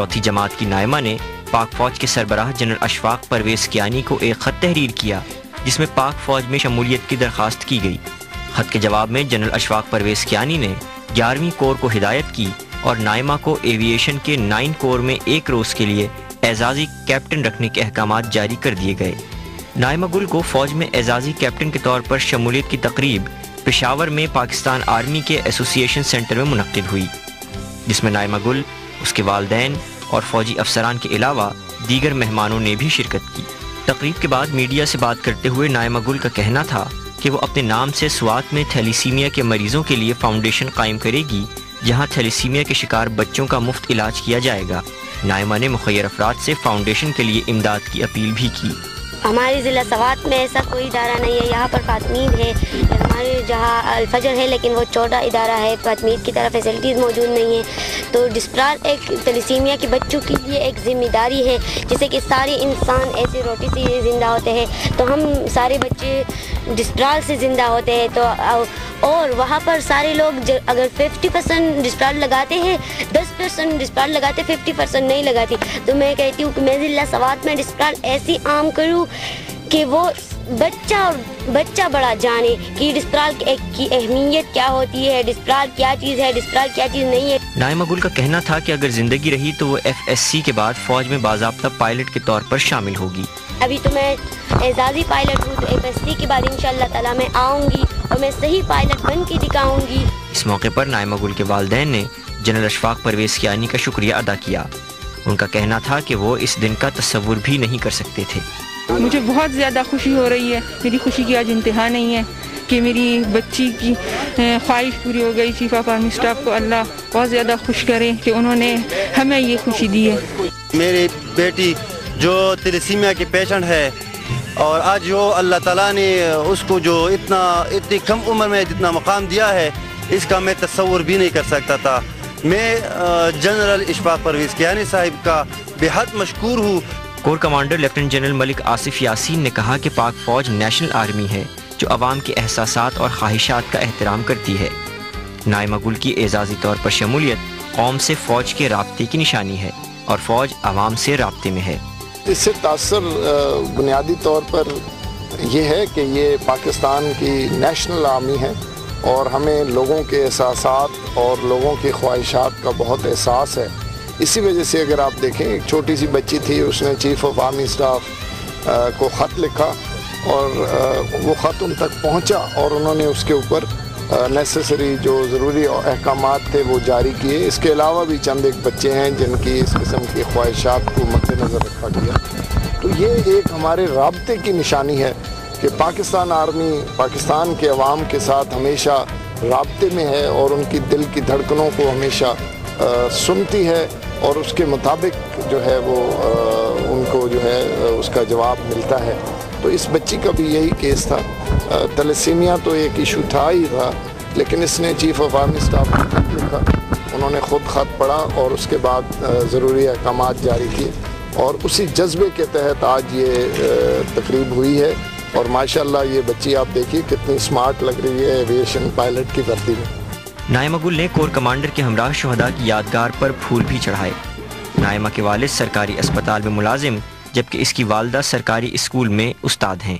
चौथी जमात की नायमा ने पाक फौज के सरबराह जनरल अशफाक परवेज़ कियानी को एक ख़त तहरीर किया जिसमें पाक फौज में शमूलियत की दरख्वास्त की गई। ख़त के जवाब में जनरल अशफाक परवेज़ कियानी ने 11वीं कोर को हिदायत की और नायमा को एविएशन के 9 कोर में एक रोज़ के लिए एजाज़ी कैप्टन रखने के अहकामात जारी कर दिए गए। नायमा गुल को फ़ौज में एजाज़ी कैप्टन के तौर पर शमूलियत की तकरीब पेशावर में पाकिस्तान आर्मी के एसोसिएशन सेंटर में मुनक्किद हुई, जिसमें नायमा गुल, उसके वालिदैन और फ़ौजी अफसरान के अलावा दीगर मेहमानों ने भी शिरकत की। तकरीब के बाद मीडिया से बात करते हुए नायमा गुल का कहना था कि वो अपने नाम से स्वात में थैलीसीमिया के मरीज़ों के लिए फाउंडेशन कायम करेगी, जहां थैलीसीमिया के शिकार बच्चों का मुफ्त इलाज किया जाएगा। नायमा ने मुखय्यर अफराद से फाउंडेशन के लिए इमदाद की अपील भी की। हमारे ज़िला सवात में ऐसा कोई इदारा नहीं है। यहाँ पर फातमीद है, हमारे जहाँ अल-फजर है, लेकिन वो छोटा इदारा है। फातमीद की तरह फैसिलिटीज़ मौजूद नहीं है। तो डिस्प्राल एक थैलेसीमिया के बच्चों के लिए एक ज़िम्मेदारी है, जैसे कि सारे इंसान ऐसे रोटी से ज़िंदा होते हैं, तो हम सारे बच्चे डिस्प्राल से ज़िंदा होते हैं। तो और वहाँ पर सारे लोग अगर 50% डिस्प्राल लगाते हैं, 10% डिस्प्राल लगाते, 50% नहीं लगाती। तो मैं कहती हूँ कि मैं ज़िला सवात में डिस्प्राल ऐसी आम करूँ कि वो बच्चा बड़ा जाने कि डिस्प्राल की अहमियत क्या होती है, डिस्प्राल क्या चीज़ है, डिस्प्राल क्या चीज़ नहीं है। नायमा गुल का कहना था कि अगर ज़िंदगी रही तो वो FSC के बाद फ़ौज में बाज़ाब्ता पायलट के तौर पर शामिल होगी। अभी तो मैं एजाज़ी पायलट हूँ, तो FSC के बाद इंशाअल्लाह ताला मैं आऊँगी और मैं सही पायलट बन के दिखाऊँगी। इस मौके पर नायमा गुल के वालिदैन ने जनरल अशफाक परवेज़ कियानी का शुक्रिया अदा किया। उनका कहना था कि वो इस दिन का तस्वुर भी नहीं कर सकते थे। मुझे बहुत ज़्यादा खुशी हो रही है। मेरी खुशी की आज इंतहा नहीं है कि मेरी बच्ची की ख्वाहिश पूरी हो गई। चीफ ऑफ आर्मी स्टाफ को अल्लाह बहुत ज़्यादा खुश करे कि उन्होंने हमें ये खुशी दी है। मेरी बेटी जो थैलेसीमिया की पेशेंट है और आज जो अल्लाह ताला ने उसको जो इतनी कम उम्र में जितना मकाम दिया है, इसका मैं तस्वुर भी नहीं कर सकता था। मैं जनरल अशफाक परवेज़ कियानी साहिब का बेहद मशकूर हूँ। Core commander lieutenant general Malik Asif Yasin ने कहा कि पाक फौज नेशनल आर्मी है जो अवाम के एहसासात और ख्वाहिशात का एहतराम करती है। नायमा गुल की एजाज़ी तौर पर शमूलियत कौम से फौज के राब्ते की निशानी है और फौज अवाम से राब्ते में है। इससे तासर बुनियादी तौर पर यह है कि ये पाकिस्तान की नेशनल आर्मी है और हमें लोगों के एहसासात और लोगों की ख्वाहिशात का बहुत एहसास है। इसी वजह से अगर आप देखें, एक छोटी सी बच्ची थी, उसने चीफ ऑफ आर्मी स्टाफ को ख़त लिखा और वो ख़त उन तक पहुंचा और उन्होंने उसके ऊपर नेसेसरी जो ज़रूरी अहकामात थे वो जारी किए। इसके अलावा भी चंद एक बच्चे हैं जिनकी इस किस्म की ख्वाहिशात को मद्देनज़र रखा गया। तो ये एक हमारे राब्ते की निशानी है कि पाकिस्तान आर्मी पाकिस्तान के अवाम के साथ हमेशा राब्ते में है और उनकी दिल की धड़कनों को हमेशा सुनती है और उसके मुताबिक जो है वो उनको जो है उसका जवाब मिलता है। तो इस बच्ची का भी यही केस था। थैलेसीमिया तो एक इशू था ही था, लेकिन इसने चीफ ऑफ आर्मी स्टाफ को खत लिखा, उन्होंने ख़ुद ख़त पढ़ा और उसके बाद ज़रूरी अहकामात जारी किए और उसी जज्बे के तहत आज ये तकरीब हुई है। और माशाल्लाह ये बच्ची आप देखिए कितनी स्मार्ट लग रही है एविएशन पायलट की वर्दी में। नायमा गुल ने कोर कमांडर के हमराह शहदा की यादगार पर फूल भी चढ़ाए। नायमा के वालिद सरकारी अस्पताल में मुलाजिम, जबकि इसकी वालदा सरकारी स्कूल में उस्ताद हैं।